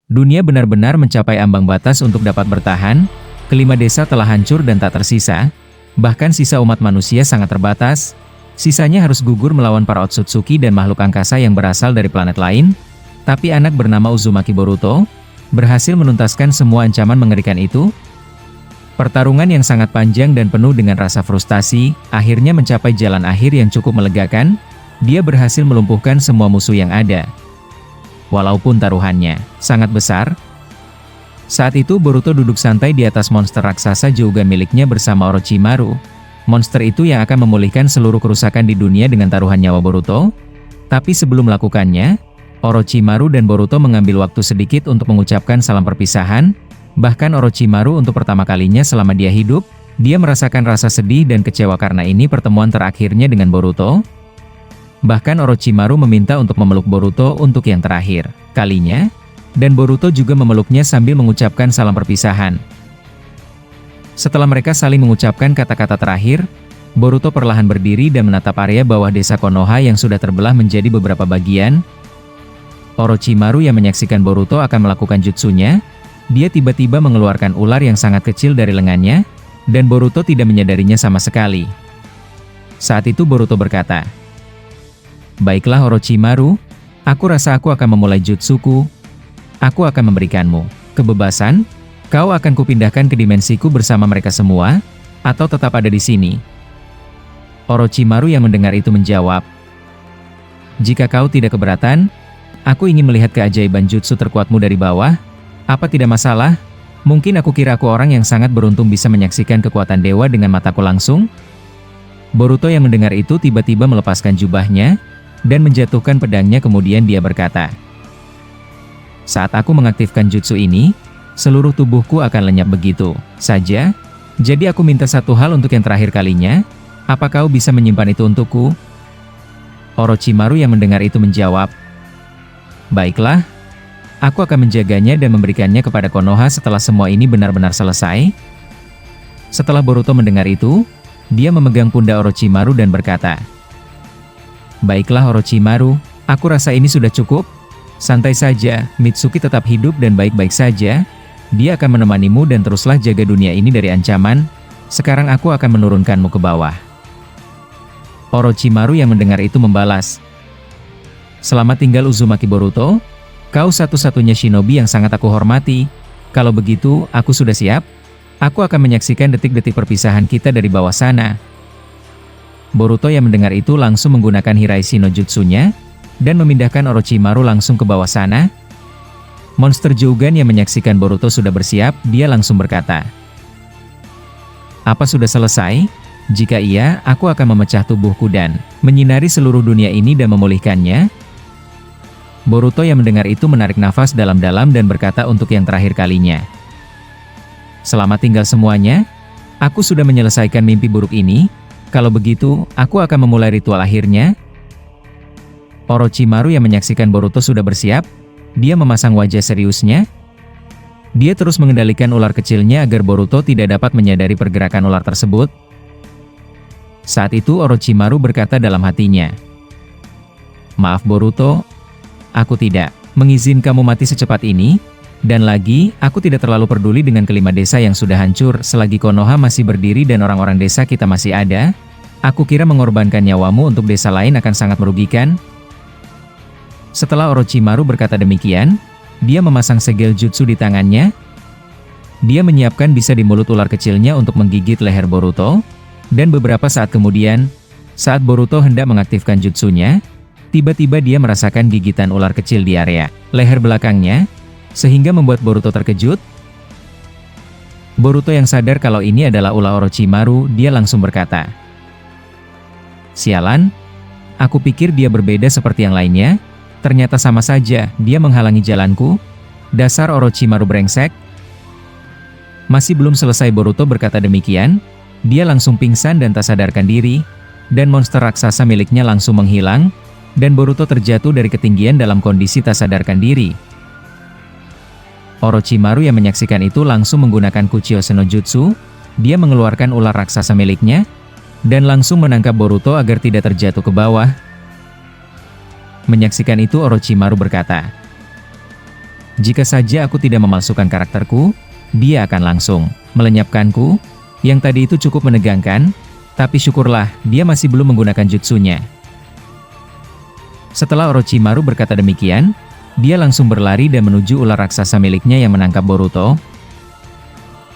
Dunia benar-benar mencapai ambang batas untuk dapat bertahan, kelima desa telah hancur dan tak tersisa, bahkan sisa umat manusia sangat terbatas, sisanya harus gugur melawan para Otsutsuki dan makhluk angkasa yang berasal dari planet lain, tapi anak bernama Uzumaki Boruto, berhasil menuntaskan semua ancaman mengerikan itu. Pertarungan yang sangat panjang dan penuh dengan rasa frustasi, akhirnya mencapai jalan akhir yang cukup melegakan, dia berhasil melumpuhkan semua musuh yang ada. Walaupun taruhannya sangat besar. Saat itu Boruto duduk santai di atas monster raksasa Jougan miliknya bersama Orochimaru. Monster itu yang akan memulihkan seluruh kerusakan di dunia dengan taruhan nyawa Boruto. Tapi sebelum melakukannya, Orochimaru dan Boruto mengambil waktu sedikit untuk mengucapkan salam perpisahan. Bahkan Orochimaru untuk pertama kalinya selama dia hidup, dia merasakan rasa sedih dan kecewa karena ini pertemuan terakhirnya dengan Boruto. Bahkan Orochimaru meminta untuk memeluk Boruto untuk yang terakhir kalinya, dan Boruto juga memeluknya sambil mengucapkan salam perpisahan. Setelah mereka saling mengucapkan kata-kata terakhir, Boruto perlahan berdiri dan menatap area bawah desa Konoha yang sudah terbelah menjadi beberapa bagian. Orochimaru yang menyaksikan Boruto akan melakukan jutsunya, dia tiba-tiba mengeluarkan ular yang sangat kecil dari lengannya, dan Boruto tidak menyadarinya sama sekali. Saat itu Boruto berkata, "Baiklah Orochimaru, aku rasa aku akan memulai jutsuku. Aku akan memberikanmu kebebasan, kau akan kupindahkan ke dimensiku bersama mereka semua, atau tetap ada di sini." Orochimaru yang mendengar itu menjawab, "Jika kau tidak keberatan, aku ingin melihat keajaiban jutsu terkuatmu dari bawah. Apa tidak masalah? Mungkin aku kira aku orang yang sangat beruntung bisa menyaksikan kekuatan dewa dengan mataku langsung." Boruto yang mendengar itu tiba-tiba melepaskan jubahnya dan menjatuhkan pedangnya, kemudian dia berkata, "Saat aku mengaktifkan jutsu ini, seluruh tubuhku akan lenyap begitu saja. Jadi aku minta satu hal untuk yang terakhir kalinya, apa kau bisa menyimpan itu untukku?" Orochimaru yang mendengar itu menjawab, "Baiklah, aku akan menjaganya dan memberikannya kepada Konoha setelah semua ini benar-benar selesai." Setelah Boruto mendengar itu, dia memegang pundak Orochimaru dan berkata, "Baiklah Orochimaru, aku rasa ini sudah cukup. Santai saja, Mitsuki tetap hidup dan baik-baik saja. Dia akan menemanimu dan teruslah jaga dunia ini dari ancaman. Sekarang aku akan menurunkanmu ke bawah." Orochimaru yang mendengar itu membalas, "Selamat tinggal Uzumaki Boruto. Kau satu-satunya shinobi yang sangat aku hormati. Kalau begitu, aku sudah siap. Aku akan menyaksikan detik-detik perpisahan kita dari bawah sana." Boruto yang mendengar itu langsung menggunakan Hiraishi no Jutsunya, dan memindahkan Orochimaru langsung ke bawah sana. Monster Jougan yang menyaksikan Boruto sudah bersiap, dia langsung berkata, "Apa sudah selesai? Jika iya, aku akan memecah tubuhku dan menyinari seluruh dunia ini dan memulihkannya." Boruto yang mendengar itu menarik nafas dalam-dalam dan berkata untuk yang terakhir kalinya, "Selamat tinggal semuanya. Aku sudah menyelesaikan mimpi buruk ini. Kalau begitu, aku akan memulai ritual akhirnya." Orochimaru yang menyaksikan Boruto sudah bersiap, dia memasang wajah seriusnya. Dia terus mengendalikan ular kecilnya agar Boruto tidak dapat menyadari pergerakan ular tersebut. Saat itu Orochimaru berkata dalam hatinya, "Maaf Boruto, aku tidak mengizinkan kamu mati secepat ini. Dan lagi, aku tidak terlalu peduli dengan kelima desa yang sudah hancur selagi Konoha masih berdiri dan orang-orang desa kita masih ada. Aku kira mengorbankan nyawamu untuk desa lain akan sangat merugikan." Setelah Orochimaru berkata demikian, dia memasang segel jutsu di tangannya. Dia menyiapkan bisa di mulut ular kecilnya untuk menggigit leher Boruto, dan beberapa saat kemudian, saat Boruto hendak mengaktifkan jutsunya, tiba-tiba dia merasakan gigitan ular kecil di area leher belakangnya, sehingga membuat Boruto terkejut. Boruto yang sadar kalau ini adalah ulah Orochimaru, dia langsung berkata, "Sialan, aku pikir dia berbeda seperti yang lainnya, ternyata sama saja, dia menghalangi jalanku. Dasar Orochimaru brengsek." Masih belum selesai Boruto berkata demikian, dia langsung pingsan dan tak sadarkan diri, dan monster raksasa miliknya langsung menghilang, dan Boruto terjatuh dari ketinggian dalam kondisi tak sadarkan diri. Orochimaru yang menyaksikan itu langsung menggunakan Kuchiyose no Jutsu, dia mengeluarkan ular raksasa miliknya, dan langsung menangkap Boruto agar tidak terjatuh ke bawah. Menyaksikan itu Orochimaru berkata, Jika saja aku tidak memalsukan karakterku, dia akan langsung melenyapkanku. Yang tadi itu cukup menegangkan, tapi syukurlah dia masih belum menggunakan jutsunya. Setelah Orochimaru berkata demikian, dia langsung berlari dan menuju ular raksasa miliknya yang menangkap Boruto.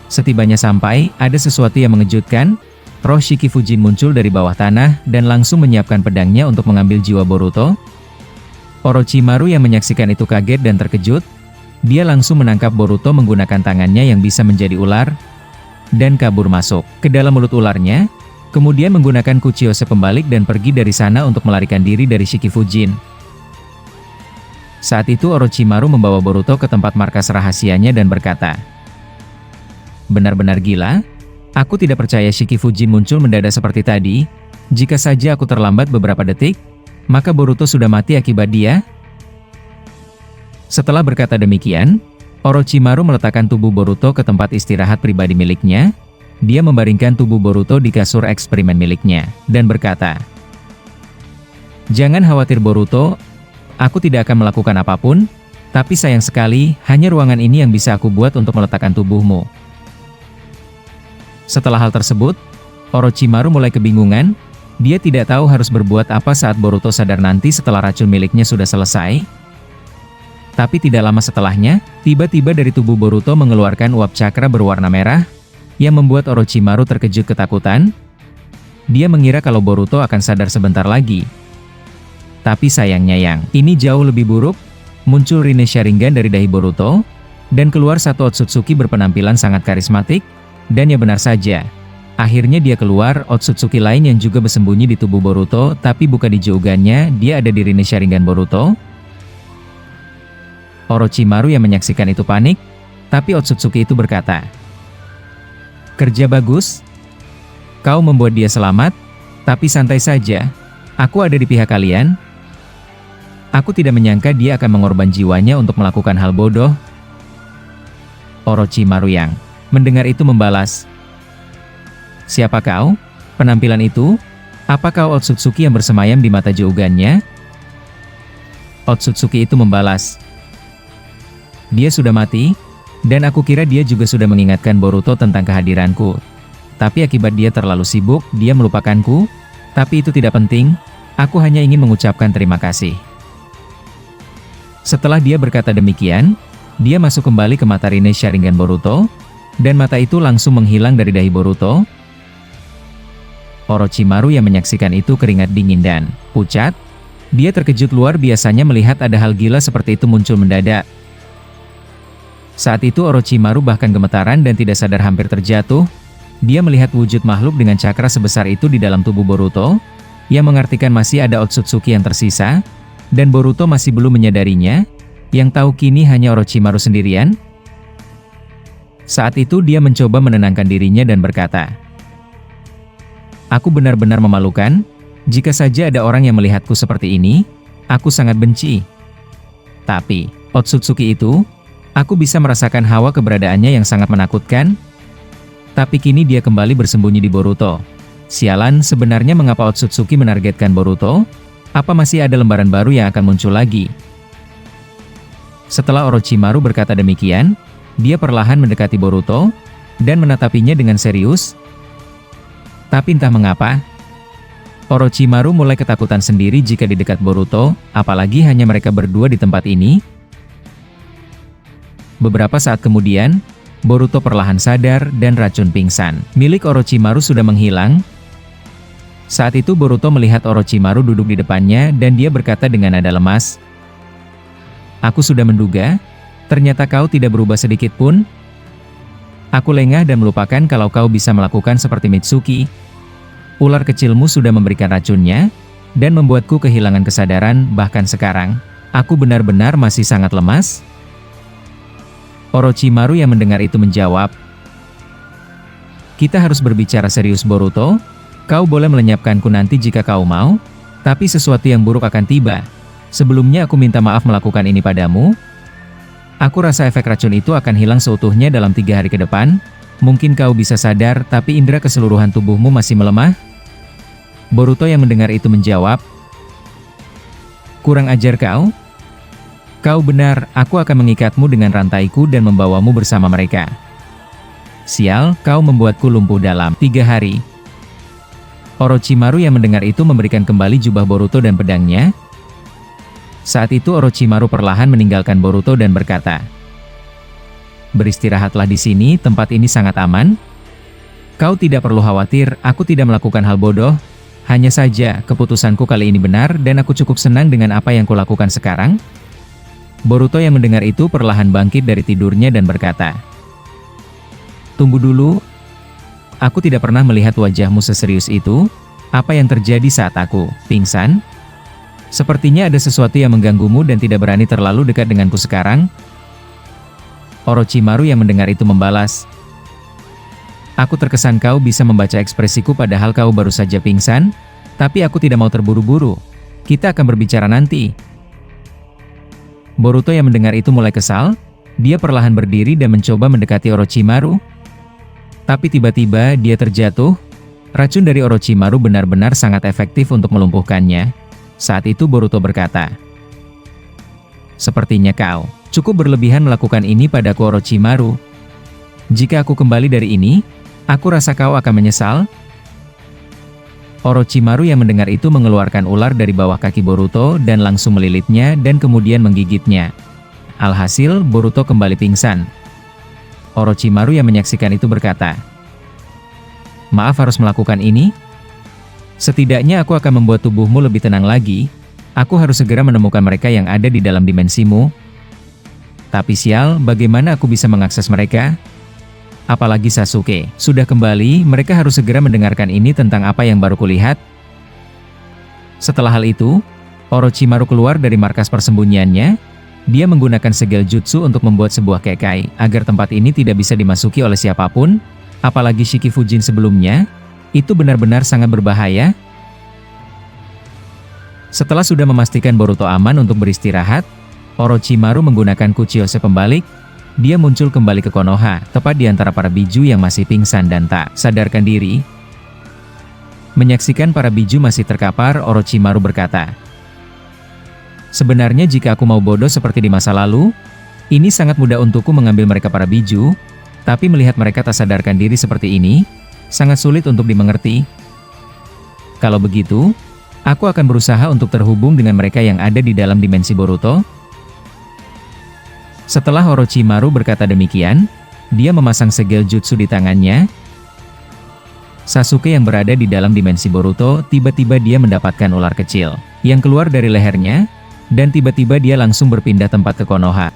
Setibanya sampai, ada sesuatu yang mengejutkan. Roh Shikifujin muncul dari bawah tanah dan langsung menyiapkan pedangnya untuk mengambil jiwa Boruto. Orochimaru yang menyaksikan itu kaget dan terkejut. Dia langsung menangkap Boruto menggunakan tangannya yang bisa menjadi ular dan kabur masuk ke dalam mulut ularnya, kemudian menggunakan Kuchiyose pembalik dan pergi dari sana untuk melarikan diri dari Shikifujin. Saat itu Orochimaru membawa Boruto ke tempat markas rahasianya dan berkata, "Benar-benar gila. Aku tidak percaya Shikifujin muncul mendadak seperti tadi. Jika saja aku terlambat beberapa detik, maka Boruto sudah mati akibat dia." Setelah berkata demikian, Orochimaru meletakkan tubuh Boruto ke tempat istirahat pribadi miliknya. Dia membaringkan tubuh Boruto di kasur eksperimen miliknya, dan berkata, "Jangan khawatir Boruto, aku tidak akan melakukan apapun, tapi sayang sekali, hanya ruangan ini yang bisa aku buat untuk meletakkan tubuhmu." Setelah hal tersebut, Orochimaru mulai kebingungan. Dia tidak tahu harus berbuat apa saat Boruto sadar nanti setelah racun miliknya sudah selesai. Tapi tidak lama setelahnya, tiba-tiba dari tubuh Boruto mengeluarkan uap cakra berwarna merah, yang membuat Orochimaru terkejut ketakutan. Dia mengira kalau Boruto akan sadar sebentar lagi. Tapi sayangnya ini jauh lebih buruk. Muncul Rinne Sharingan dari dahi Boruto, dan keluar satu Otsutsuki berpenampilan sangat karismatik. Dan ya benar saja, akhirnya dia keluar Otsutsuki lain yang juga bersembunyi di tubuh Boruto, tapi bukan di Jougannya, dia ada di Rinne Sharingan Boruto. Orochimaru yang menyaksikan itu panik, tapi Otsutsuki itu berkata, "Kerja bagus. Kau membuat dia selamat, tapi santai saja. Aku ada di pihak kalian. Aku tidak menyangka dia akan mengorban jiwanya untuk melakukan hal bodoh." Orochimaru yang mendengar itu membalas, "Siapa kau? Penampilan itu? Apa kau Otsutsuki yang bersemayam di mata Jougannya?" Otsutsuki itu membalas, "Dia sudah mati, dan aku kira dia juga sudah mengingatkan Boruto tentang kehadiranku. Tapi akibat dia terlalu sibuk, dia melupakanku. Tapi itu tidak penting, aku hanya ingin mengucapkan terima kasih." Setelah dia berkata demikian, dia masuk kembali ke mata Rinne Sharingan Boruto, dan mata itu langsung menghilang dari dahi Boruto. Orochimaru yang menyaksikan itu keringat dingin dan pucat. Dia terkejut luar biasanya melihat ada hal gila seperti itu muncul mendadak. Saat itu Orochimaru bahkan gemetaran dan tidak sadar hampir terjatuh. Dia melihat wujud makhluk dengan cakra sebesar itu di dalam tubuh Boruto, yang mengartikan masih ada Otsutsuki yang tersisa, dan Boruto masih belum menyadarinya. Yang tahu kini hanya Orochimaru sendirian. Saat itu dia mencoba menenangkan dirinya dan berkata, "Aku benar-benar memalukan. Jika saja ada orang yang melihatku seperti ini, aku sangat benci. Tapi, Otsutsuki itu, aku bisa merasakan hawa keberadaannya yang sangat menakutkan." Tapi kini dia kembali bersembunyi di Boruto. Sialan, sebenarnya mengapa Otsutsuki menargetkan Boruto? Apa masih ada lembaran baru yang akan muncul lagi? Setelah Orochimaru berkata demikian, dia perlahan mendekati Boruto, dan menatapinya dengan serius. Tapi entah mengapa, Orochimaru mulai ketakutan sendiri jika di dekat Boruto, apalagi hanya mereka berdua di tempat ini. Beberapa saat kemudian, Boruto perlahan sadar dan racun pingsan milik Orochimaru sudah menghilang. Saat itu Boruto melihat Orochimaru duduk di depannya dan dia berkata dengan nada lemas, "Aku sudah menduga, ternyata kau tidak berubah sedikit pun. Aku lengah dan melupakan kalau kau bisa melakukan seperti Mitsuki. Ular kecilmu sudah memberikan racunnya, dan membuatku kehilangan kesadaran, bahkan sekarang, aku benar-benar masih sangat lemas." Orochimaru yang mendengar itu menjawab, "Kita harus berbicara serius Boruto. Kau boleh melenyapkanku nanti jika kau mau, tapi sesuatu yang buruk akan tiba. Sebelumnya aku minta maaf melakukan ini padamu. Aku rasa efek racun itu akan hilang seutuhnya dalam 3 hari ke depan. Mungkin kau bisa sadar, tapi indera keseluruhan tubuhmu masih melemah." Boruto yang mendengar itu menjawab, "Kurang ajar kau. Kau benar, aku akan mengikatmu dengan rantaiku dan membawamu bersama mereka. Sial, kau membuatku lumpuh dalam 3 hari. Orochimaru yang mendengar itu memberikan kembali jubah Boruto dan pedangnya. Saat itu Orochimaru perlahan meninggalkan Boruto dan berkata, "Beristirahatlah di sini, tempat ini sangat aman. Kau tidak perlu khawatir, aku tidak melakukan hal bodoh. Hanya saja, keputusanku kali ini benar dan aku cukup senang dengan apa yang kulakukan sekarang." Boruto yang mendengar itu perlahan bangkit dari tidurnya dan berkata, "Tunggu dulu. Aku tidak pernah melihat wajahmu seserius itu. Apa yang terjadi saat aku pingsan? Sepertinya ada sesuatu yang mengganggumu dan tidak berani terlalu dekat denganku sekarang." Orochimaru yang mendengar itu membalas, "Aku terkesan kau bisa membaca ekspresiku padahal kau baru saja pingsan, tapi aku tidak mau terburu-buru. Kita akan berbicara nanti." Boruto yang mendengar itu mulai kesal. Dia perlahan berdiri dan mencoba mendekati Orochimaru. Tapi tiba-tiba dia terjatuh. Racun dari Orochimaru benar-benar sangat efektif untuk melumpuhkannya. Saat itu Boruto berkata, "Sepertinya kau cukup berlebihan melakukan ini padaku, Orochimaru. Jika aku kembali dari ini, aku rasa kau akan menyesal." Orochimaru yang mendengar itu mengeluarkan ular dari bawah kaki Boruto dan langsung melilitnya dan kemudian menggigitnya. Alhasil, Boruto kembali pingsan. Orochimaru yang menyaksikan itu berkata, "Maaf harus melakukan ini. Setidaknya aku akan membuat tubuhmu lebih tenang lagi. Aku harus segera menemukan mereka yang ada di dalam dimensimu. Tapi sial, bagaimana aku bisa mengakses mereka? Apalagi Sasuke sudah kembali, mereka harus segera mendengarkan ini tentang apa yang baru kulihat." Setelah hal itu, Orochimaru keluar dari markas persembunyiannya. Dia menggunakan segel jutsu untuk membuat sebuah kekai, agar tempat ini tidak bisa dimasuki oleh siapapun, apalagi Shikifujin sebelumnya. Itu benar-benar sangat berbahaya. Setelah sudah memastikan Boruto aman untuk beristirahat, Orochimaru menggunakan Kuchiyose pembalik. Dia muncul kembali ke Konoha, tepat di antara para biju yang masih pingsan dan tak sadarkan diri. Menyaksikan para biju masih terkapar, Orochimaru berkata, "Sebenarnya jika aku mau bodoh seperti di masa lalu, ini sangat mudah untukku mengambil mereka para biju, tapi melihat mereka tak sadarkan diri seperti ini, sangat sulit untuk dimengerti. Kalau begitu, aku akan berusaha untuk terhubung dengan mereka yang ada di dalam dimensi Boruto." Setelah Orochimaru berkata demikian, dia memasang segel jutsu di tangannya. Sasuke yang berada di dalam dimensi Boruto, tiba-tiba dia mendapatkan ular kecil yang keluar dari lehernya, dan tiba-tiba dia langsung berpindah tempat ke Konoha.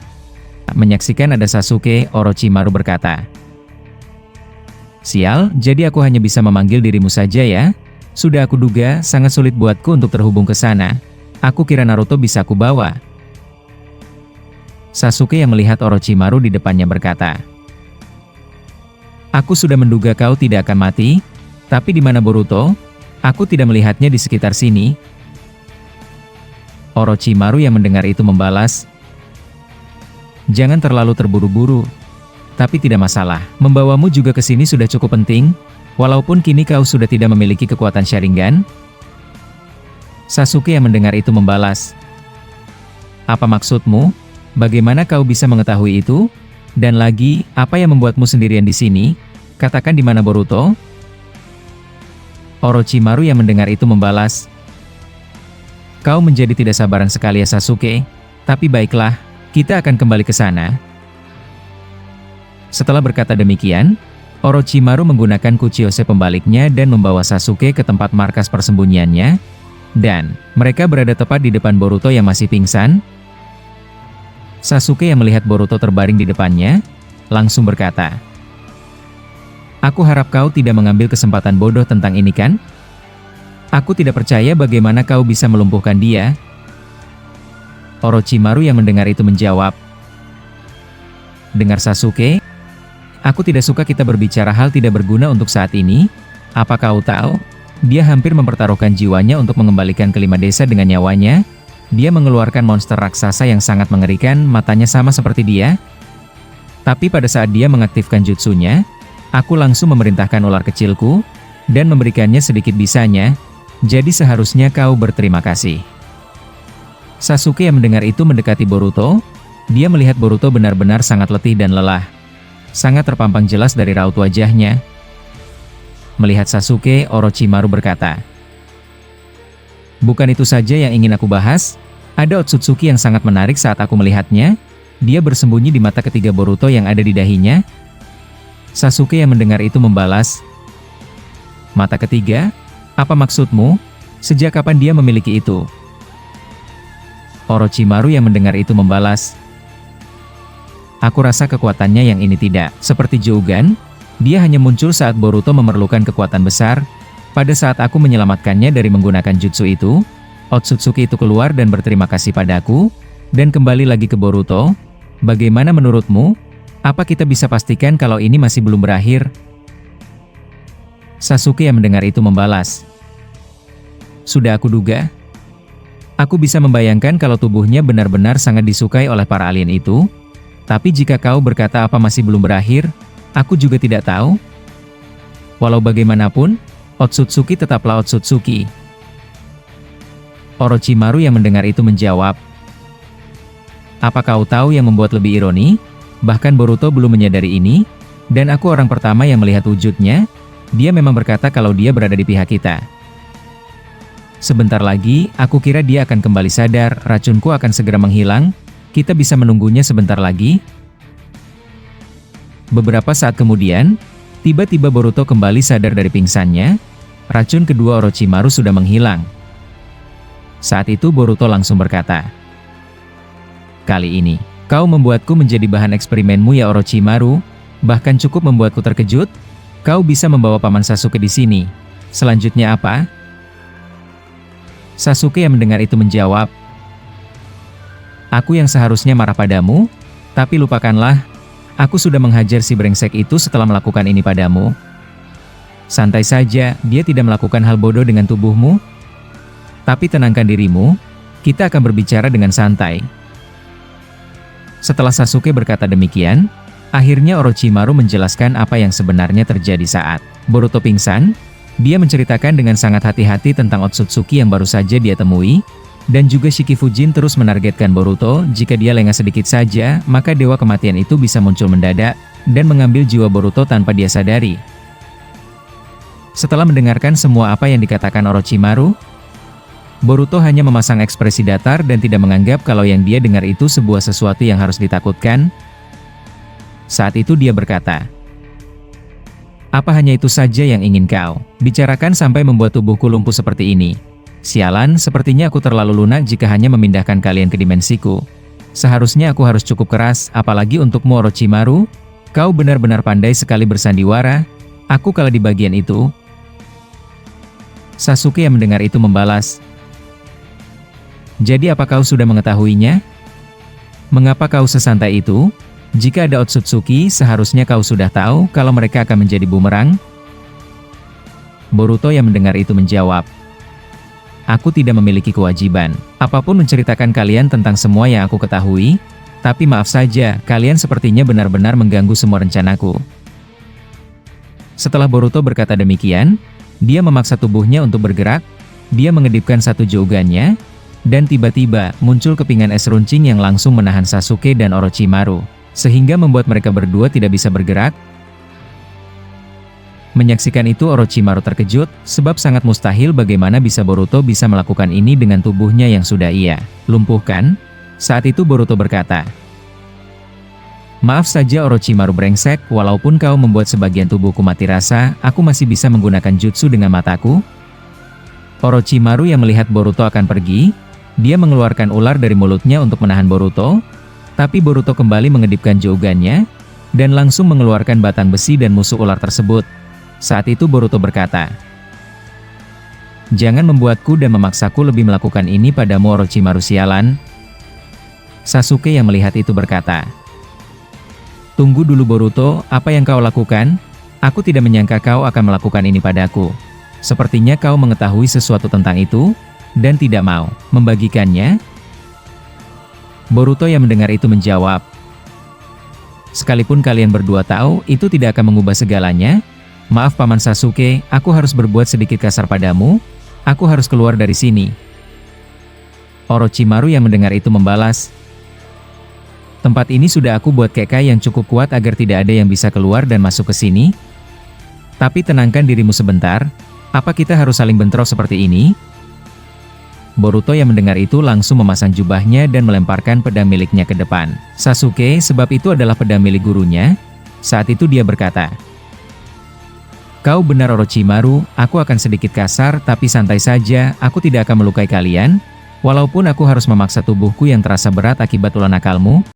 Menyaksikan ada Sasuke, Orochimaru berkata, "Sial, jadi aku hanya bisa memanggil dirimu saja ya? Sudah aku duga, sangat sulit buatku untuk terhubung ke sana. Aku kira Naruto bisa aku bawa." Sasuke yang melihat Orochimaru di depannya berkata, "Aku sudah menduga kau tidak akan mati, tapi di mana Boruto? Aku tidak melihatnya di sekitar sini." Orochimaru yang mendengar itu membalas, "Jangan terlalu terburu-buru. Tapi tidak masalah, membawamu juga ke sini sudah cukup penting, walaupun kini kau sudah tidak memiliki kekuatan Sharingan." Sasuke yang mendengar itu membalas, "Apa maksudmu? Bagaimana kau bisa mengetahui itu? Dan lagi, apa yang membuatmu sendirian di sini? Katakan di mana Boruto?" Orochimaru yang mendengar itu membalas, "Kau menjadi tidak sabaran sekali ya Sasuke, tapi baiklah, kita akan kembali ke sana." Setelah berkata demikian, Orochimaru menggunakan Kuchiyose pembaliknya dan membawa Sasuke ke tempat markas persembunyiannya, dan mereka berada tepat di depan Boruto yang masih pingsan. Sasuke yang melihat Boruto terbaring di depannya, langsung berkata, "Aku harap kau tidak mengambil kesempatan bodoh tentang ini kan? Aku tidak percaya bagaimana kau bisa melumpuhkan dia." Orochimaru yang mendengar itu menjawab, "Dengar Sasuke, aku tidak suka kita berbicara hal tidak berguna untuk saat ini. Apa kau tahu? Dia hampir mempertaruhkan jiwanya untuk mengembalikan kelima desa dengan nyawanya. Dia mengeluarkan monster raksasa yang sangat mengerikan, matanya sama seperti dia. Tapi pada saat dia mengaktifkan jutsunya, aku langsung memerintahkan ular kecilku, dan memberikannya sedikit bisanya. Jadi seharusnya kau berterima kasih." Sasuke yang mendengar itu mendekati Boruto. Dia melihat Boruto benar-benar sangat letih dan lelah. Sangat terpampang jelas dari raut wajahnya. Melihat Sasuke, Orochimaru berkata, "Bukan itu saja yang ingin aku bahas. Ada Otsutsuki yang sangat menarik saat aku melihatnya. Dia bersembunyi di mata ketiga Boruto yang ada di dahinya." Sasuke yang mendengar itu membalas, "Mata ketiga? Apa maksudmu? Sejak kapan dia memiliki itu?" Orochimaru yang mendengar itu membalas, "Aku rasa kekuatannya yang ini tidak seperti Jougan. Dia hanya muncul saat Boruto memerlukan kekuatan besar. Pada saat aku menyelamatkannya dari menggunakan jutsu itu, Otsutsuki itu keluar dan berterima kasih padaku, dan kembali lagi ke Boruto. Bagaimana menurutmu? Apa kita bisa pastikan kalau ini masih belum berakhir?" Sasuke yang mendengar itu membalas, "Sudah aku duga. Aku bisa membayangkan kalau tubuhnya benar-benar sangat disukai oleh para alien itu. Tapi jika kau berkata apa masih belum berakhir, aku juga tidak tahu. Walau bagaimanapun, Otsutsuki tetaplah Otsutsuki." Orochimaru yang mendengar itu menjawab, "Apa kau tahu yang membuat lebih ironi? Bahkan Boruto belum menyadari ini, dan aku orang pertama yang melihat wujudnya. Dia memang berkata kalau dia berada di pihak kita. Sebentar lagi, aku kira dia akan kembali sadar, racunku akan segera menghilang. Kita bisa menunggunya sebentar lagi." Beberapa saat kemudian, tiba-tiba Boruto kembali sadar dari pingsannya. Racun kedua Orochimaru sudah menghilang. Saat itu Boruto langsung berkata, "Kali ini, kau membuatku menjadi bahan eksperimenmu ya Orochimaru. Bahkan cukup membuatku terkejut. Kau bisa membawa Paman Sasuke di sini. Selanjutnya apa?" Sasuke yang mendengar itu menjawab, "Aku yang seharusnya marah padamu, tapi lupakanlah. Aku sudah menghajar si brengsek itu setelah melakukan ini padamu. Santai saja, dia tidak melakukan hal bodoh dengan tubuhmu. Tapi tenangkan dirimu, kita akan berbicara dengan santai." Setelah Sasuke berkata demikian, akhirnya Orochimaru menjelaskan apa yang sebenarnya terjadi saat Boruto pingsan. Dia menceritakan dengan sangat hati-hati tentang Otsutsuki yang baru saja dia temui, dan juga Shikifujin terus menargetkan Boruto. Jika dia lengah sedikit saja, maka dewa kematian itu bisa muncul mendadak, dan mengambil jiwa Boruto tanpa dia sadari. Setelah mendengarkan semua apa yang dikatakan Orochimaru, Boruto hanya memasang ekspresi datar dan tidak menganggap kalau yang dia dengar itu sebuah sesuatu yang harus ditakutkan. Saat itu dia berkata, "Apa hanya itu saja yang ingin kau bicarakan sampai membuat tubuhku lumpuh seperti ini? Sialan, sepertinya aku terlalu lunak jika hanya memindahkan kalian ke dimensiku. Seharusnya aku harus cukup keras, apalagi untukmu Orochimaru. Kau benar-benar pandai sekali bersandiwara. Aku kalah di bagian itu." Sasuke yang mendengar itu membalas, "Jadi apa kau sudah mengetahuinya? Mengapa kau sesantai itu? Jika ada Otsutsuki, seharusnya kau sudah tahu kalau mereka akan menjadi bumerang." Boruto yang mendengar itu menjawab, "Aku tidak memiliki kewajiban apapun menceritakan kalian tentang semua yang aku ketahui, tapi maaf saja, kalian sepertinya benar-benar mengganggu semua rencanaku." Setelah Boruto berkata demikian, dia memaksa tubuhnya untuk bergerak. Dia mengedipkan satu jougannya, dan tiba-tiba muncul kepingan es runcing yang langsung menahan Sasuke dan Orochimaru, sehingga membuat mereka berdua tidak bisa bergerak. Menyaksikan itu Orochimaru terkejut, sebab sangat mustahil bagaimana bisa Boruto bisa melakukan ini dengan tubuhnya yang sudah ia lumpuhkan. Saat itu Boruto berkata, "Maaf saja Orochimaru brengsek, walaupun kau membuat sebagian tubuhku mati rasa, aku masih bisa menggunakan jutsu dengan mataku." Orochimaru yang melihat Boruto akan pergi, dia mengeluarkan ular dari mulutnya untuk menahan Boruto. Tapi Boruto kembali mengedipkan jougannya, dan langsung mengeluarkan batang besi dan musuh ular tersebut. Saat itu Boruto berkata, "Jangan membuatku dan memaksaku lebih melakukan ini padamu Orochimaru sialan." Sasuke yang melihat itu berkata, "Tunggu dulu Boruto, apa yang kau lakukan? Aku tidak menyangka kau akan melakukan ini padaku. Sepertinya kau mengetahui sesuatu tentang itu, dan tidak mau membagikannya." Boruto yang mendengar itu menjawab, "Sekalipun kalian berdua tahu, itu tidak akan mengubah segalanya. Maaf Paman Sasuke, aku harus berbuat sedikit kasar padamu. Aku harus keluar dari sini." Orochimaru yang mendengar itu membalas, "Tempat ini sudah aku buat kekai yang cukup kuat agar tidak ada yang bisa keluar dan masuk ke sini. Tapi tenangkan dirimu sebentar, apa kita harus saling bentrok seperti ini?" Boruto yang mendengar itu langsung memasang jubahnya dan melemparkan pedang miliknya ke depan Sasuke, sebab itu adalah pedang milik gurunya. Saat itu dia berkata, "Kau benar Orochimaru, aku akan sedikit kasar tapi santai saja, aku tidak akan melukai kalian, walaupun aku harus memaksa tubuhku yang terasa berat akibat ulah nakalmu."